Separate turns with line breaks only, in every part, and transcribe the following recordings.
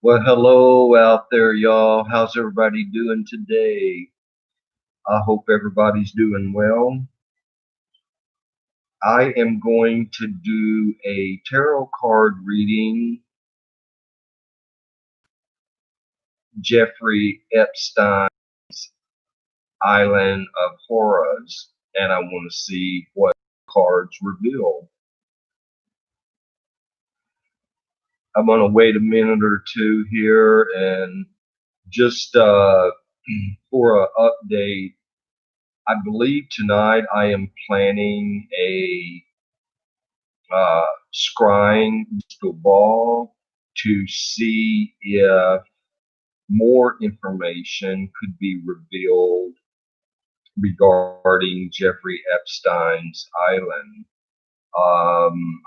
Well, hello out there, y'all. How's everybody doing today? I hope everybody's doing well. I am going to do a tarot card reading, Jeffrey Epstein Island of Horrors, and I want to see what cards reveal. I'm going to wait a minute or two here and just for an update. I believe tonight I am planning a scrying crystal ball to see if more information could be revealed regarding Jeffrey Epstein's island.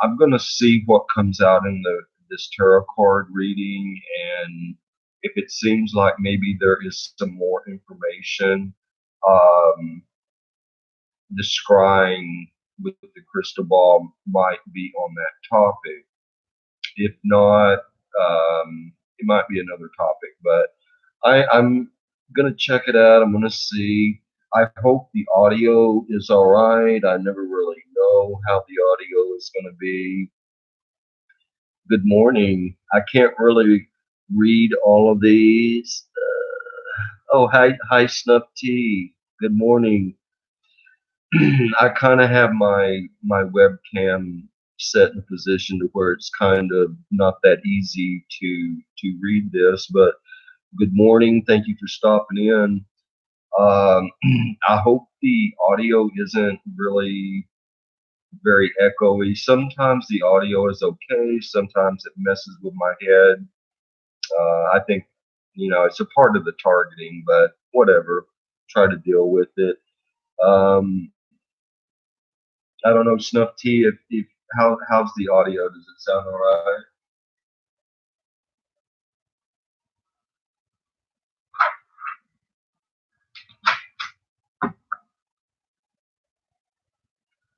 I'm going to see what comes out in this tarot card reading, and if it seems like maybe there is some more information, um, the scrying with the crystal ball might be on that topic. If not, it might be another topic. But I'm gonna check it out. I'm gonna see. I hope the audio is all right. I never really know how the audio is gonna be. Good morning. I can't really read all of these. Oh, hi, Snuff Tea. Good morning. I kind of have my webcam set in a position to where it's kind of not that easy to read this. But good morning. Thank you for stopping in. I hope the audio isn't really very echoey. Sometimes the audio is okay. Sometimes it messes with my head. I think it's a part of the targeting, but whatever. Try to deal with it. Um, I don't know, Snuff Tea, if how's the audio? Does it sound all right?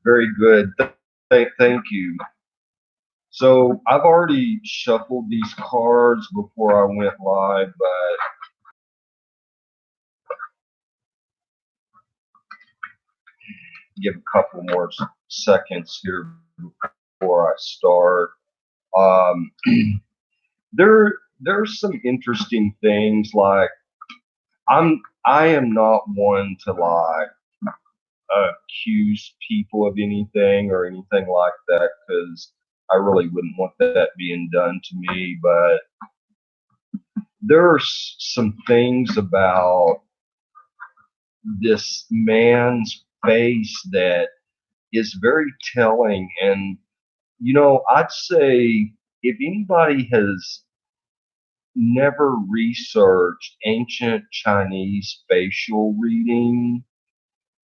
Very good. Thank you. So I've already shuffled these cards before I went live, but give a couple more seconds here before I start. Um, there's some interesting things like I am not one to lie accuse people of anything or anything like that because I really wouldn't want that being done to me. But there are some things about this man's face that is very telling. And, I'd say if anybody has never researched ancient Chinese facial reading,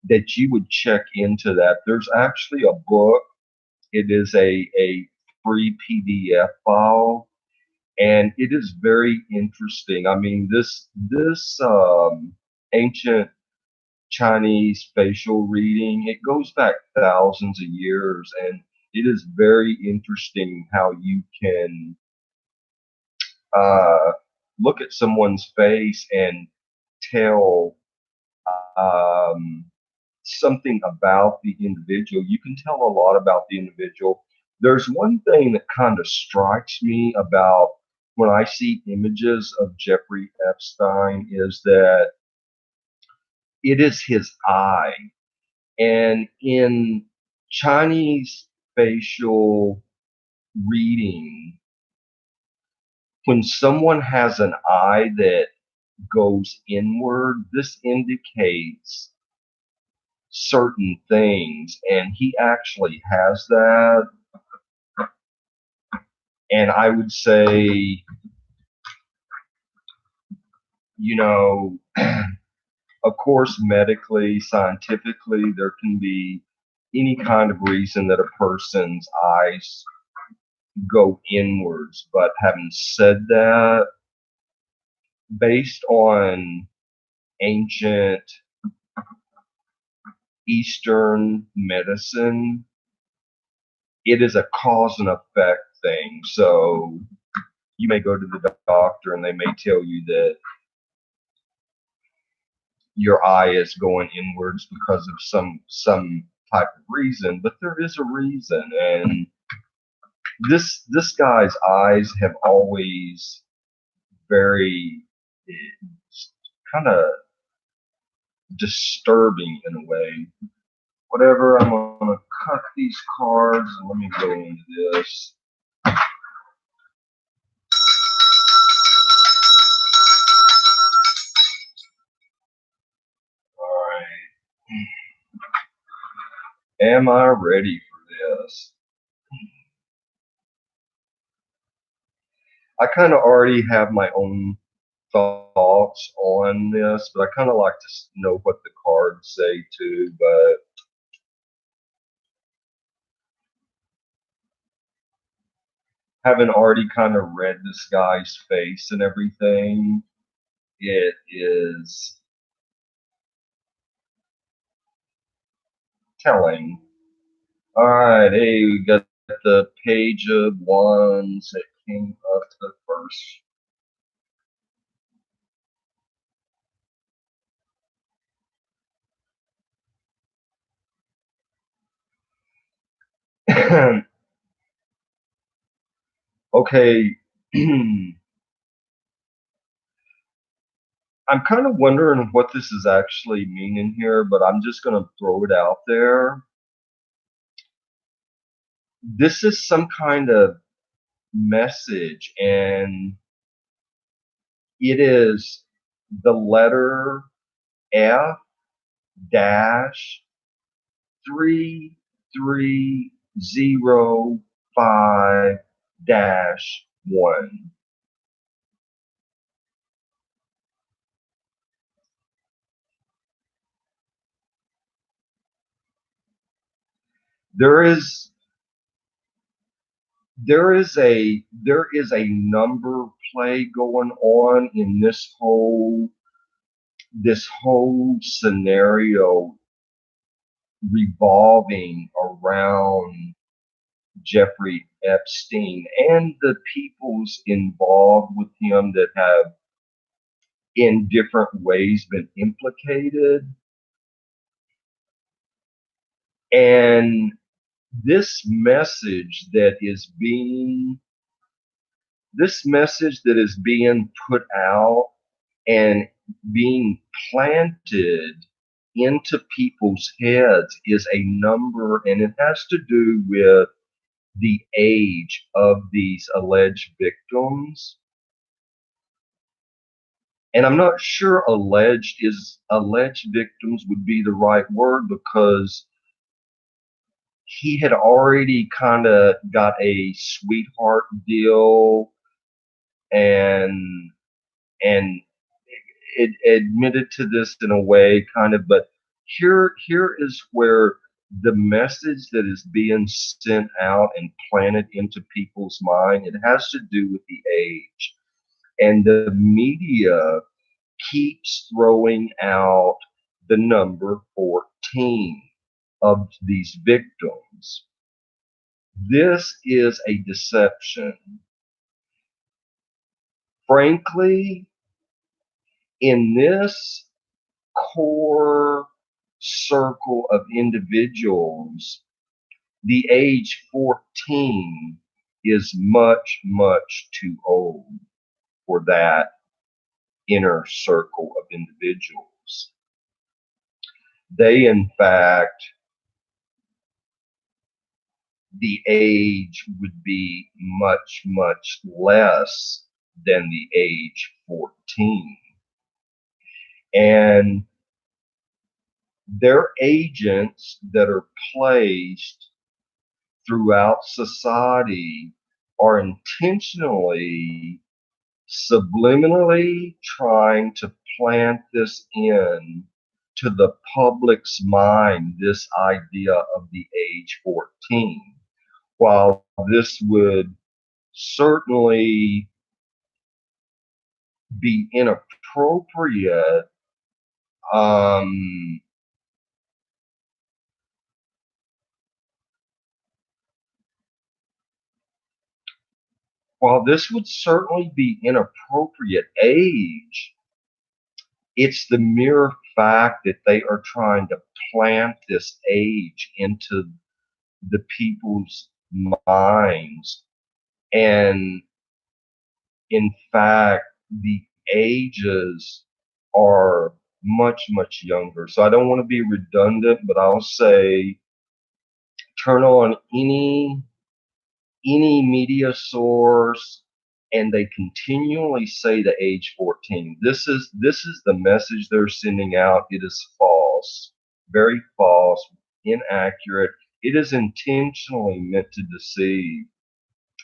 that you would check into that. There's actually a book. It is a free PDF file, and it is very interesting. I mean, this ancient Chinese facial reading, it goes back thousands of years, and it is very interesting how you can uh, look at someone's face and tell um, something about the individual. You can tell a lot about the individual. There's one thing that kind of strikes me about when I see images of Jeffrey Epstein is that it is his eye. And in Chinese facial reading, when someone has an eye that goes inward, this indicates certain things, and he actually has that. And I would say, you know, of course, medically, scientifically, there can be any kind of reason that a person's eyes go inwards. But having said that, based on ancient Eastern medicine, it is a cause and effect thing. So you may go to the doctor and they may tell you that your eye is going inwards because of some type of reason, but there is a reason. And this guy's eyes have always very kind of disturbing in a way. Whatever, I'm gonna cut these cards and let me go into this. All right. Am I ready for this? I kind of already have my own thoughts on this, but I kind of like to know what the cards say too. But having already kind of read this guy's face and everything, it is telling. All right, hey, we got the Page of Wands that came up the first. Okay. I'm kind of wondering what this is actually meaning here, but I'm just going to throw it out there. This is some kind of message, and it is the letter F dash 3305 dash 1. There is a number play going on in this whole scenario revolving around Jeffrey Epstein and the peoples involved with him that have in different ways been implicated. And this message that is being put out and being planted into people's heads is a number, and it has to do with the age of these alleged victims. And I'm not sure alleged victims would be the right word, because he had already kind of got a sweetheart deal and it admitted to this in a way kind of, but here is where the message that is being sent out and planted into people's mind, it has to do with the age. And the media keeps throwing out the number 14 of these victims. This is a deception. Frankly, in this core circle of individuals, the age 14 is much, much too old for that inner circle of individuals. They, in fact, the age would be much, much less than the age 14. And their agents that are placed throughout society are intentionally, subliminally trying to plant this in to the public's mind, this idea of the age 14. While this would certainly be inappropriate, while this would certainly be inappropriate age, it's the mere fact that they are trying to plant this age into the people's minds. And in fact, the ages are much, much younger. So I don't want to be redundant, but I'll say turn on any media source and they continually say the age 14. This is the message they're sending out. It is false, very false, inaccurate. It is intentionally meant to deceive,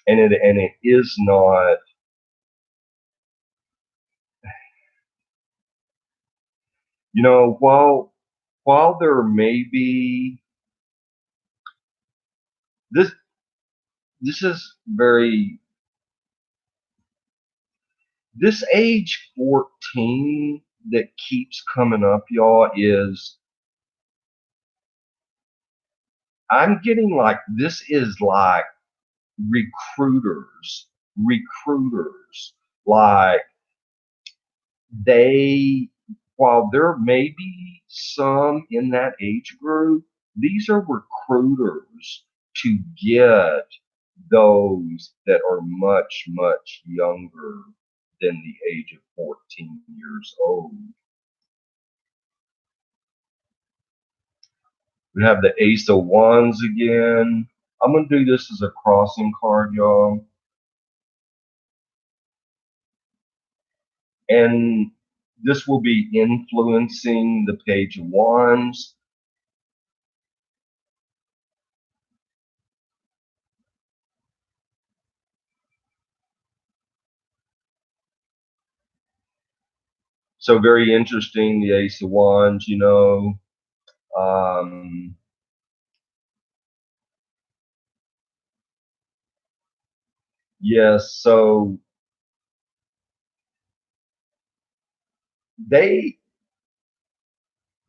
and it is not. While there may be this this is very this age 14 that keeps coming up, y'all, is I'm getting like this is like recruiters, recruiters, like they, while there may be some in that age group, these are recruiters to get those that are much, much younger than the age of 14 years old. We have the Ace of Wands again. I'm going to do this as a crossing card, y'all. And this will be influencing the Page of Wands. So very interesting, the Ace of Wands, Um, yes, so they,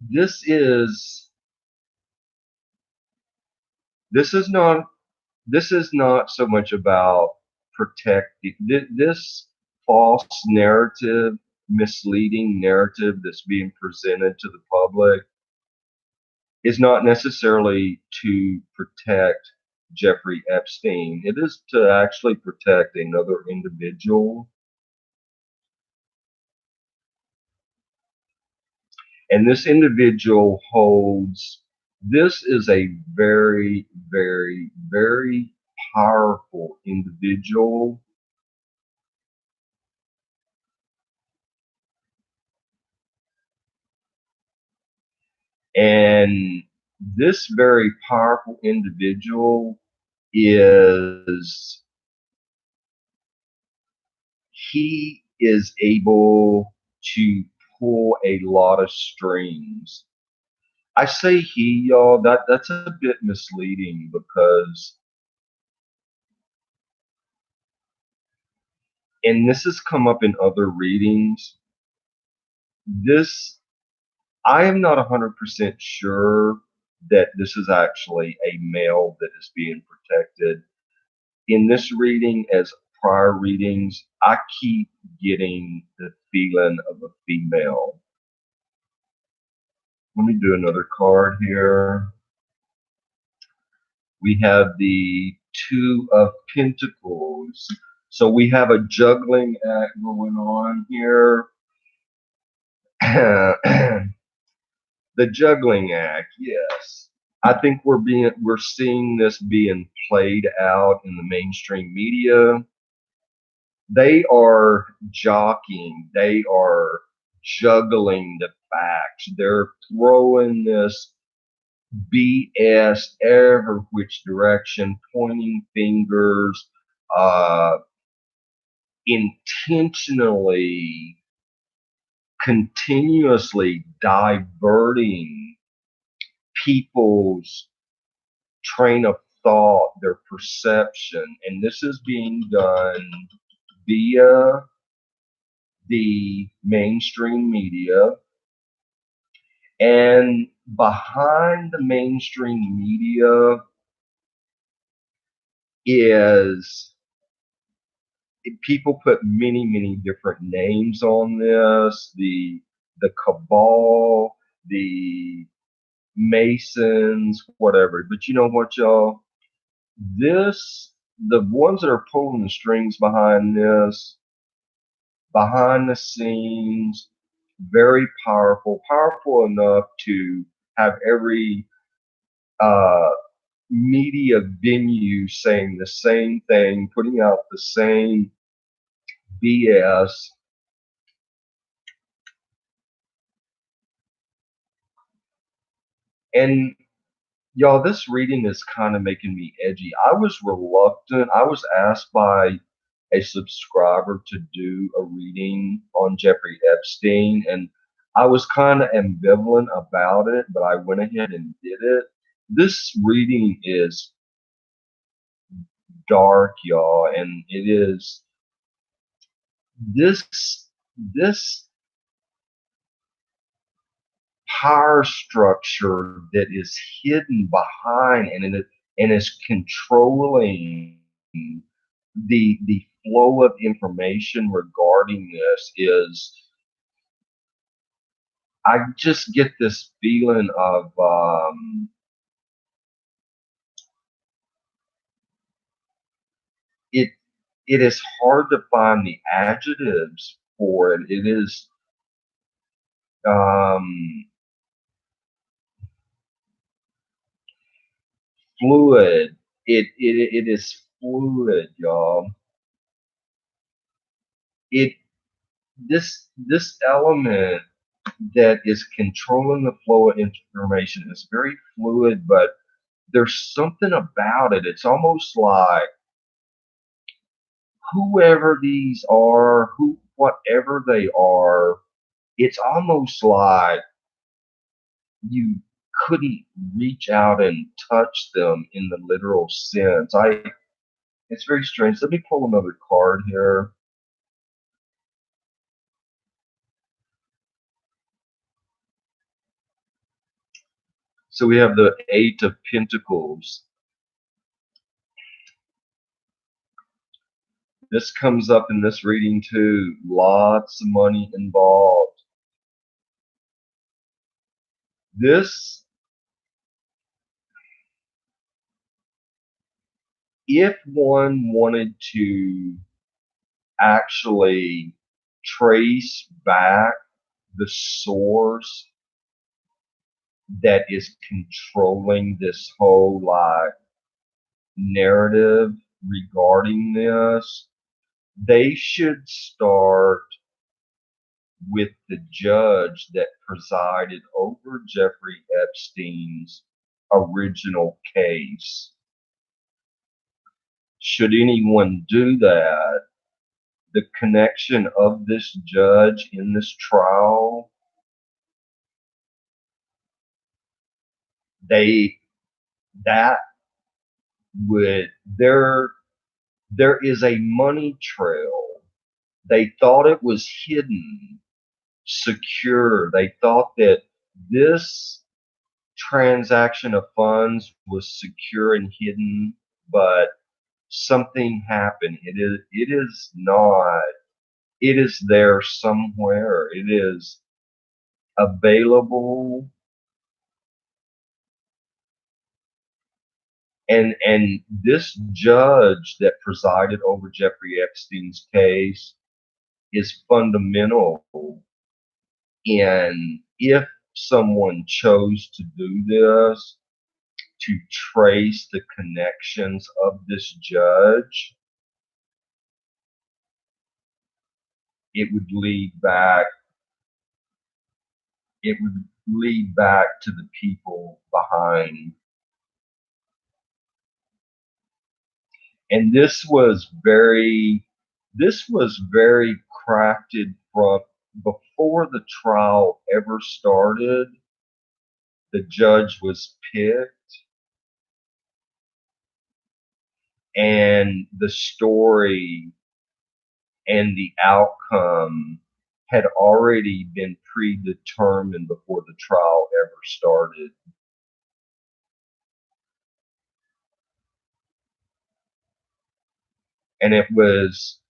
this is, this is not, this is not so much about protecting this false narrative, misleading narrative that's being presented to the public is not necessarily to protect Jeffrey Epstein. It is to actually protect another individual. And this individual holds, this is a very, very, very powerful individual. And this very powerful individual is, he is able to pull a lot of strings. I say he, y'all, that's a bit misleading because, and this has come up in other readings, this, I am not 100% sure that this is actually a male that is being protected. In this reading, as prior readings, I keep getting the feeling of a female. Let me do another card here. We have the Two of Pentacles. So we have a juggling act going on here. The juggling act, yes. I think we're seeing this being played out in the mainstream media. They are jockeying, they are juggling the facts. They're throwing this BS every which direction, pointing fingers, uh, intentionally, continuously diverting people's train of thought, their perception. And this is being done via the mainstream media. And behind the mainstream media is people put many different names on this. The cabal, the Masons, whatever. But you know what, y'all? This, the ones that are pulling the strings behind this, behind the scenes, very powerful, powerful enough to have every uh, media venue saying the same thing, putting out the same BS. And y'all, this reading is kind of making me edgy. I was reluctant. I was asked by a subscriber to do a reading on Jeffrey Epstein, and I was kind of ambivalent about it, but I went ahead and did it. This reading is dark, y'all, and it is this power structure that is hidden behind and is controlling the flow of information regarding this is, I just get this feeling of it it is hard to find the adjectives for it. It is um fluid. It is fluid, y'all. It this element that is controlling the flow of information is very fluid, but there's something about it. It's almost like whoever these are, whatever they are, it's almost like you couldn't reach out and touch them in the literal sense. It's very strange. Let me pull another card here. So we have the Eight of Pentacles. This comes up in this reading too. Lots of money involved. This, if one wanted to actually trace back the source that is controlling this whole like narrative regarding this, they should start with the judge that presided over Jeffrey Epstein's original case. Should anyone do that, the connection of this judge in this trial, they that would there is a money trail. They thought it was hidden, secure. They thought that this transaction of funds was secure and hidden, but something happened. It is not. It is there somewhere. It is available, and this judge that presided over Jeffrey Epstein's case is fundamental in, if someone chose to do this, to trace the connections of this judge, it would lead back it would lead back to the people behind. And this was very crafted from before the trial ever started. The judge was picked, and the story and the outcome had already been predetermined before the trial ever started. And it was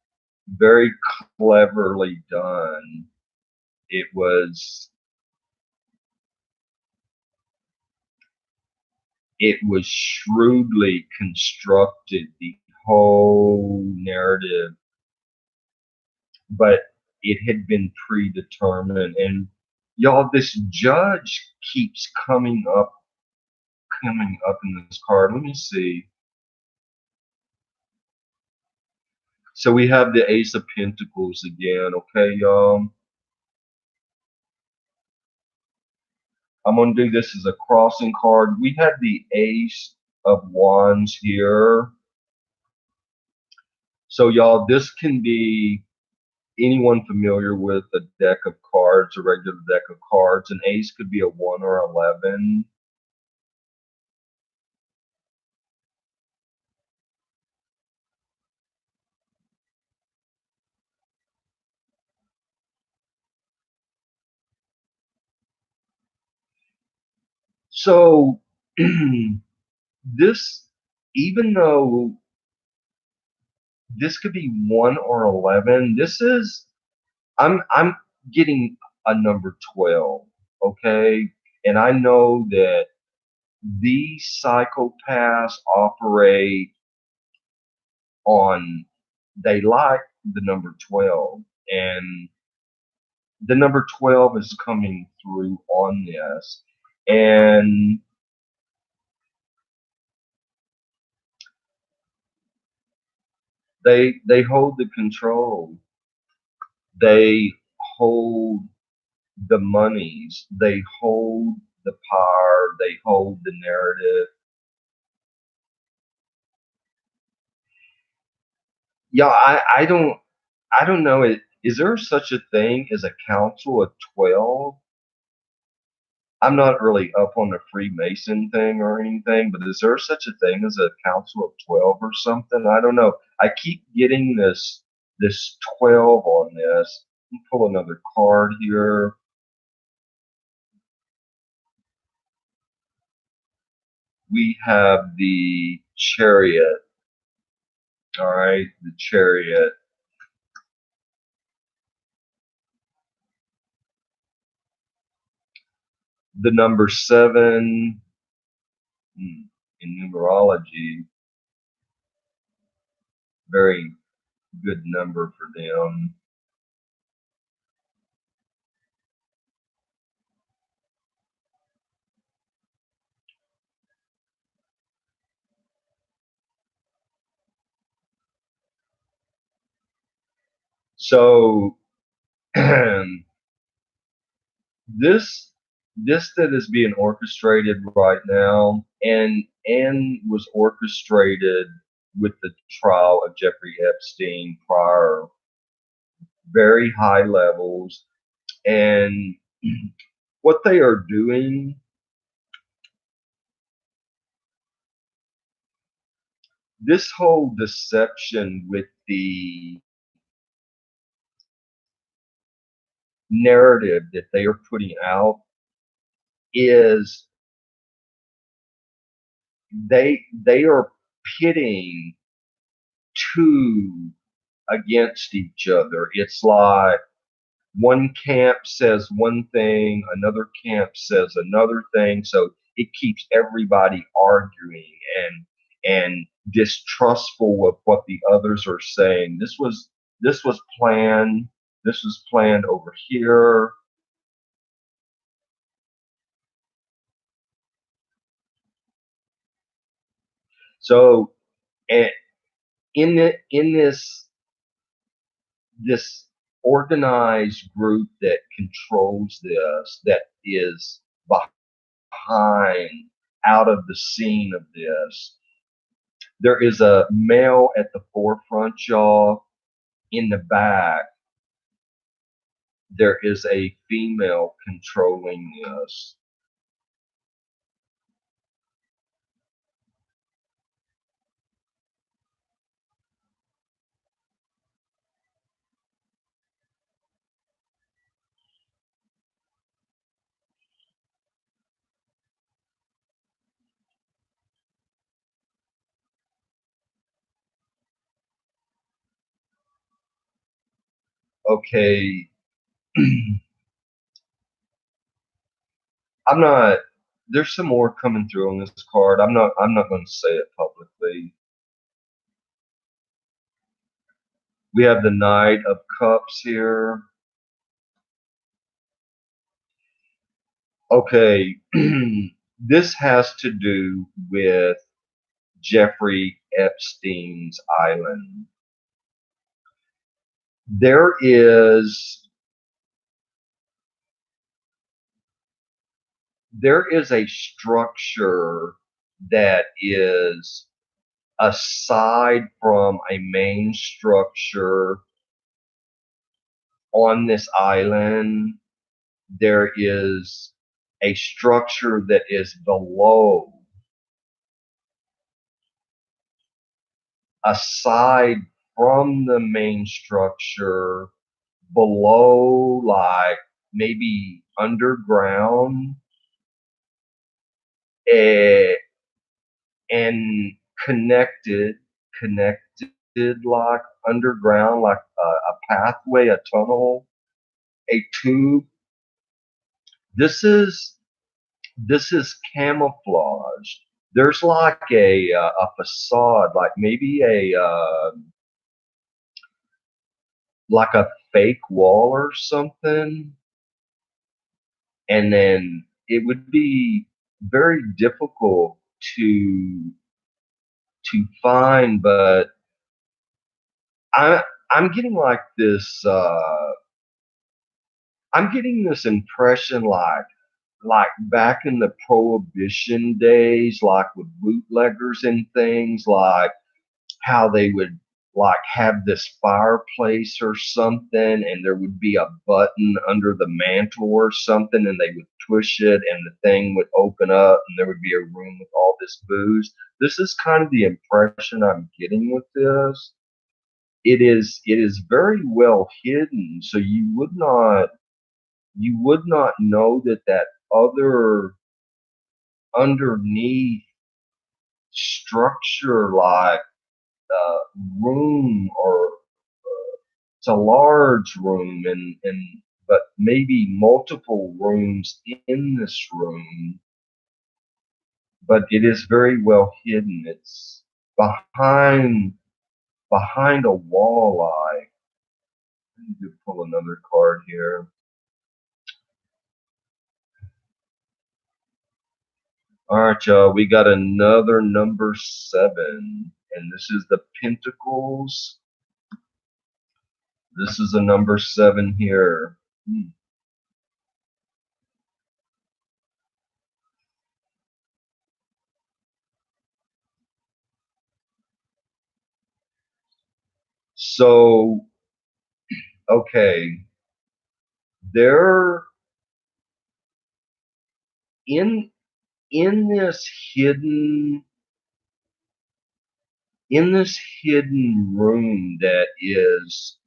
very cleverly done. It was shrewdly constructed, the whole narrative, but it had been predetermined. And y'all, this judge keeps coming up in this card. Let me see. So we have the Ace of Pentacles again, okay, y'all? I'm going to do this as a crossing card. We have the Ace of Wands here. So, y'all, this can be anyone familiar with a deck of cards, a regular deck of cards. An ace could be a 1 or 11. So, this, even though this could be 1 or 11, I'm getting a number 12, okay? And I know that these psychopaths operate on, they like the number 12, and the number 12 is coming through on this. And they hold the control. They hold the monies. They hold the power. They hold the narrative. Yeah, I don't know. Is there such a thing as a council of 12? I'm not really up on the Freemason thing or anything, but is there such a thing as a council of 12 or something? I don't know. I keep getting this 12 on this. Let me pull another card here. We have the Chariot. All right, the Chariot. The number 7 in numerology, very good number for them. So this that is being orchestrated right now, and was orchestrated with the trial of Jeffrey Epstein prior, very high levels. And what they are doing, this whole deception with the narrative that they are putting out, is they are pitting two against each other. It's like one camp says one thing, another camp says another thing. So it keeps everybody arguing and distrustful of what the others are saying. This was planned. This was planned over here. So, and in this organized group that controls this, that is behind, out of the scene of this, there is a male at the forefront, y'all. In the back, there is a female controlling this. Okay. I'm not, there's some more coming through on this card. I'm not going to say it publicly. We have the Knight of Cups here. Okay. This has to do with Jeffrey Epstein's island. There is a structure that is aside from a main structure on this island. There is a structure that is below, aside from the main structure, below, like maybe underground, eh, and connected like underground, like a pathway, a tunnel, a tube. This is camouflage. There's like a facade, like maybe like a fake wall or something, and then it would be very difficult to find. But I I'm getting like this. I'm getting this impression like back in the prohibition days, like with bootleggers and things, like how they would like have this fireplace or something, and there would be a button under the mantle or something, and they would push it and the thing would open up and there would be a room with all this booze. This is kind of the impression I'm getting with this. It is very well hidden, so you would not know that that other underneath structure, like uh, room, or it's a large room, and but maybe multiple rooms in this room, but it is very well hidden. It's behind a wall. I need to pull another card here. All right, y'all. We got another number 7, and this is the Pentacles. This is a number 7 here. So, okay, there in in this hidden room that is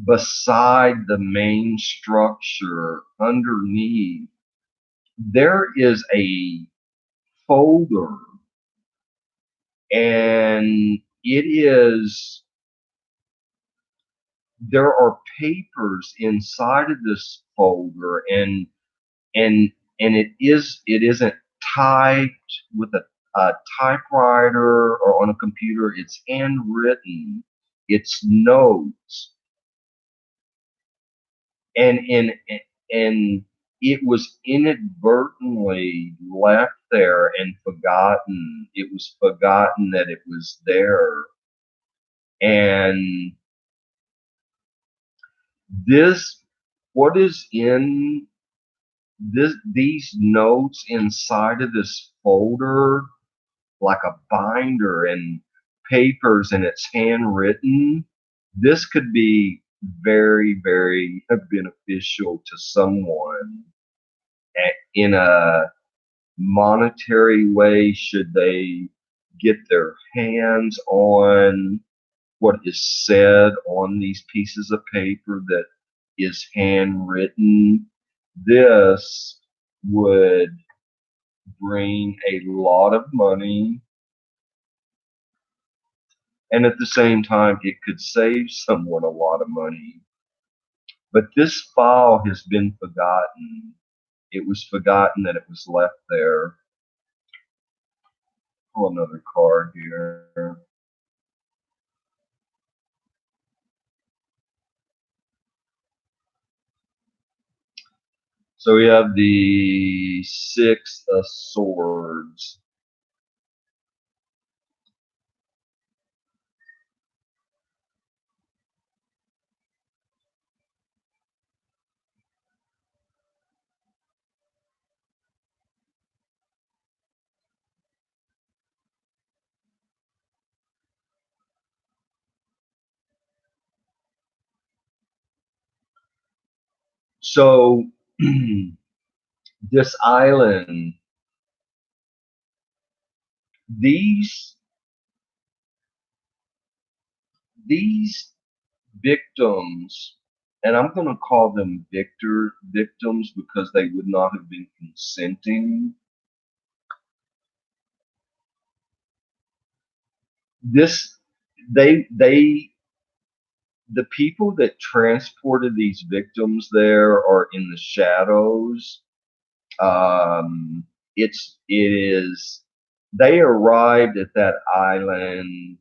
beside the main structure underneath, there is a folder, and it is there are papers inside of this folder, and it isn't typed with a typewriter or on a computer. It's handwritten. It's notes, and it was inadvertently left there and forgotten. It was forgotten that it was there, and this what is in these notes inside of this folder, like a binder and papers, and it's handwritten. This could be very, very beneficial to someone in a monetary way, should they get their hands on what is said on these pieces of paper that is handwritten. This would bring a lot of money, And at the same time, it could save someone a lot of money. But this file has been forgotten. It was forgotten that it was left there. Pull another card here. So we have the Six of Swords. So this island, these these victims, and I'm going to call them victims because they would not have been consenting. This they the people that transported these victims there are in the shadows. Um, it is they arrived at that island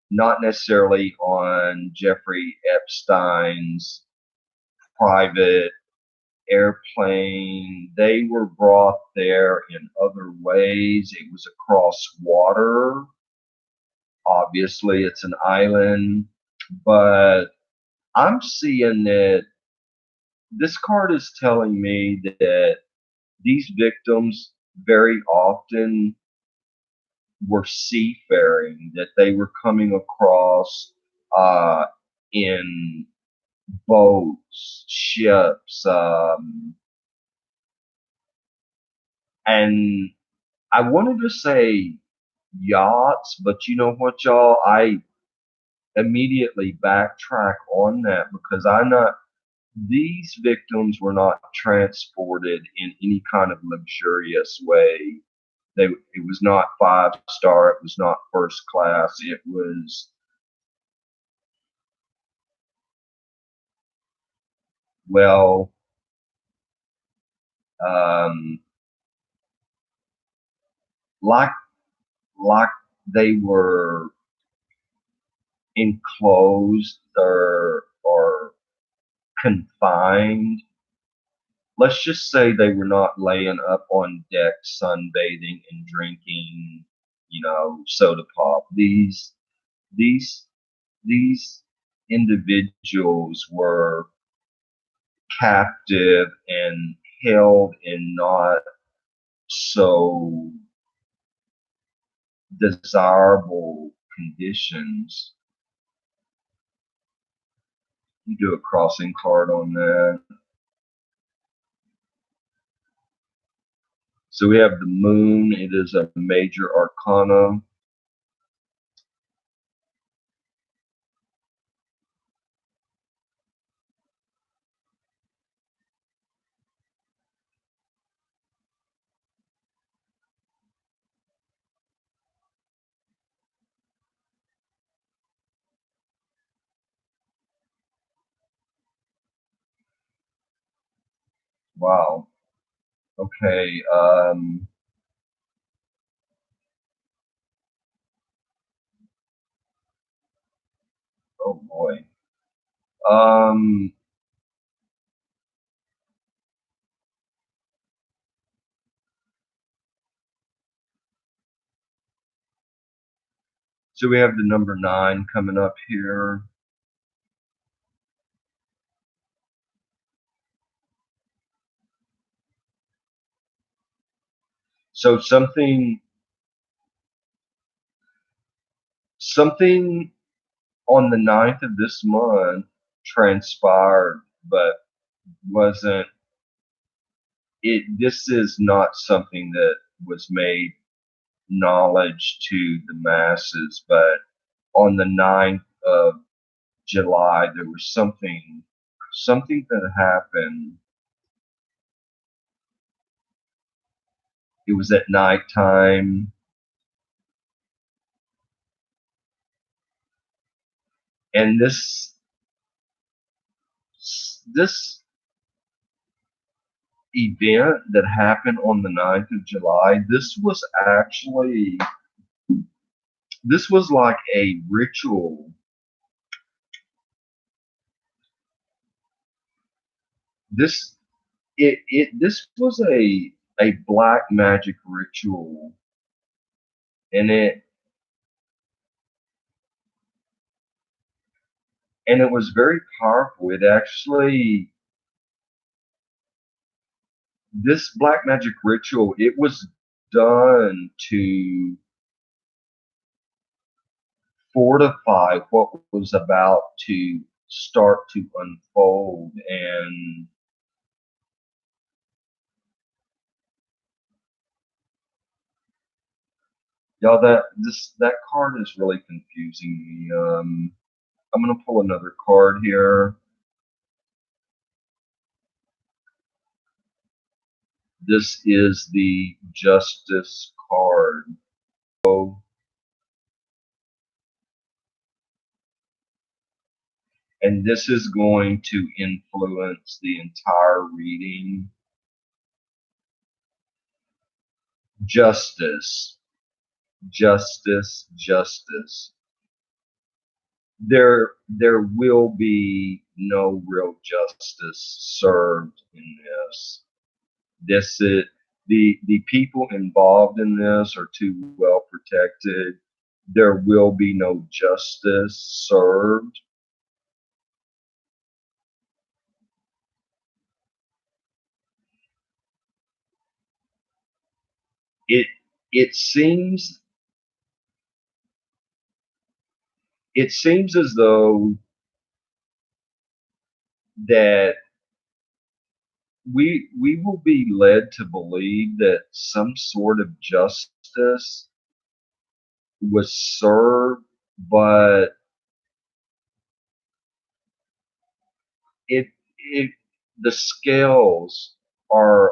not necessarily on Jeffrey Epstein's private airplane. They were brought there in other ways. It was across water. Obviously, it's an island, but I'm seeing that this card is telling me that these victims very often were seafaring, that they were coming across in boats, ships, and I wanted to say yachts, but you know what, y'all? I immediately backtrack on that because these victims were not transported in any kind of luxurious way. It was not 5 star. It was not first class. It was, well, um, like like they were enclosed or confined. Let's just say they were not laying up on deck sunbathing and drinking, soda pop. These these individuals were captive and held in not so desirable conditions. You do a crossing card on that. So we have the moon. It is a major arcana. Wow. Okay. Oh boy. Um, so we have the number 9 coming up here. So something on the 9th of this month transpired, but wasn't it. This is not something that was made knowledge to the masses, but on the 9th of July, there was something that happened. It was at nighttime. And this event that happened on the 9th of July, this was like a ritual. This was a black magic ritual, and it was very powerful. It actually, this black magic ritual, it was done to fortify what was about to start to unfold. And y'all, that card is really confusing me. I'm gonna pull another card here. This is the Justice card. So, and this is going to influence the entire reading. Justice, justice, justice. There will be no real justice served in this. This is the people involved in this are too well protected. There will be no justice served. It it seems it seems as though that we will be led to believe that some sort of justice was served, but it it the scales are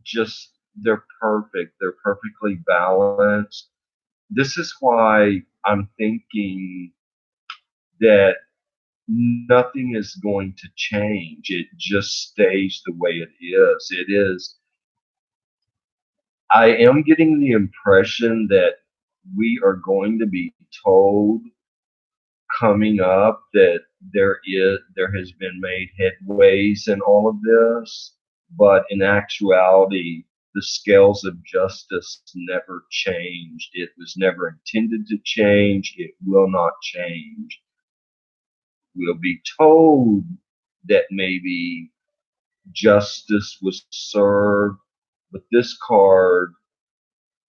just, they're perfect. They're perfectly balanced. This is why I'm thinking that nothing is going to change. It just stays the way it is. It is. I am getting the impression that we are going to be told coming up that there has been made headways in all of this, but in actuality, the scales of justice never changed. It was never intended to change. It will not change. We'll be told that maybe justice was served, but this card,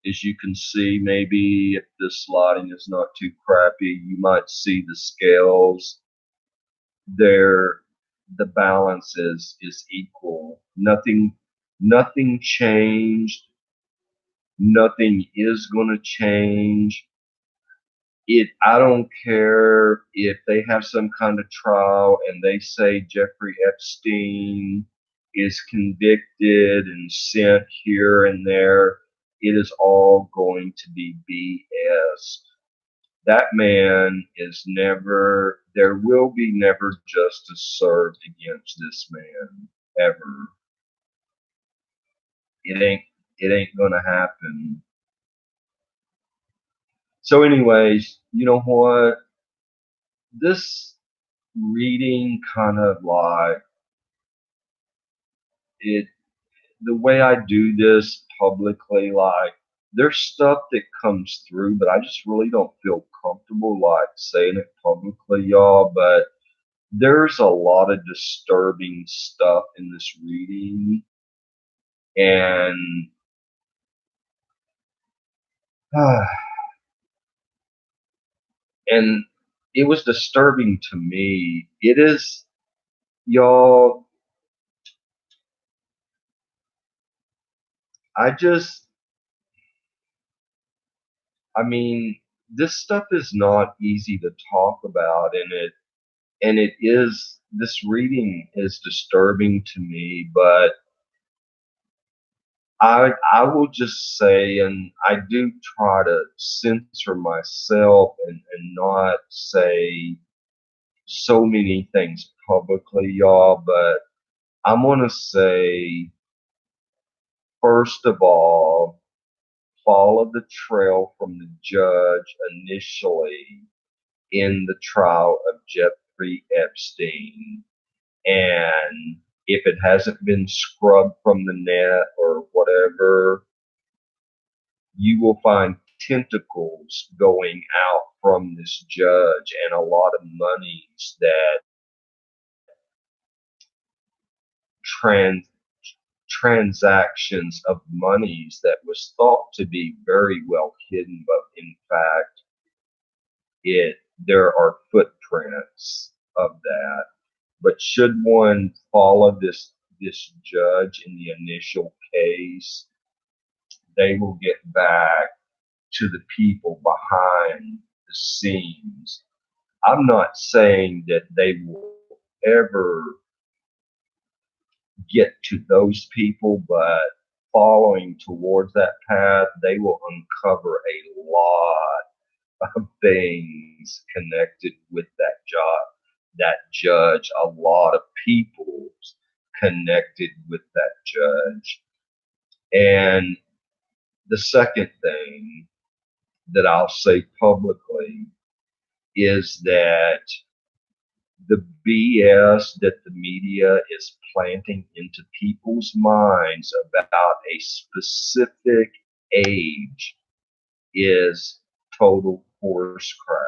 as you can see, maybe if the sliding is not too crappy, you might see the scales there. The balance is equal. Nothing changed. Nothing is going to change. I don't care if they have some kind of trial and they say Jeffrey Epstein is convicted and sent here and there. It is all going to be BS. That man is never, there will be never justice served against this man, ever. It ain't, it ain't gonna happen. So anyways, you know what? This reading kind of like it, the way I do this publicly, like there's stuff that comes through, but I just really don't feel comfortable like saying it publicly, y'all. But there's a lot of disturbing stuff in this reading, and and it was disturbing to me. It is, y'all. I just, I mean, this stuff is not easy to talk about, and it is. This reading is disturbing to me, but I will just say, and I do try to censor myself and not say so many things publicly, y'all, but I'm gonna say, first of all, follow the trail from the judge initially in the trial of Jeffrey Epstein. And if it hasn't been scrubbed from the net or whatever, you will find tentacles going out from this judge and a lot of monies that trans transactions of monies that was thought to be very well hidden, but in fact it there are footprints of that. But should one follow this judge in the initial case, they will get back to the people behind the scenes. I'm not saying that they will ever get to those people, but following towards that path, they will uncover a lot of things connected with that judge, a lot of people connected with that judge. And the second thing that I'll say publicly is that the BS that the media is planting into people's minds about a specific age is total horse crap.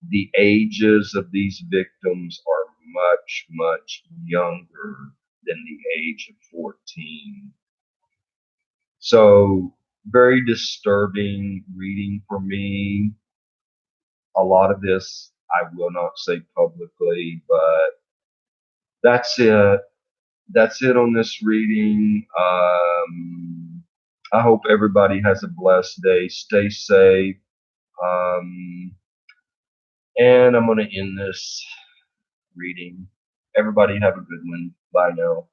The ages of these victims are much, much younger than the age of 14. So, very disturbing reading for me. A lot of this I will not say publicly, but that's it. That's it on this reading. I hope everybody has a blessed day. Stay safe. Um, and I'm going to end this reading. Everybody have a good one. Bye now.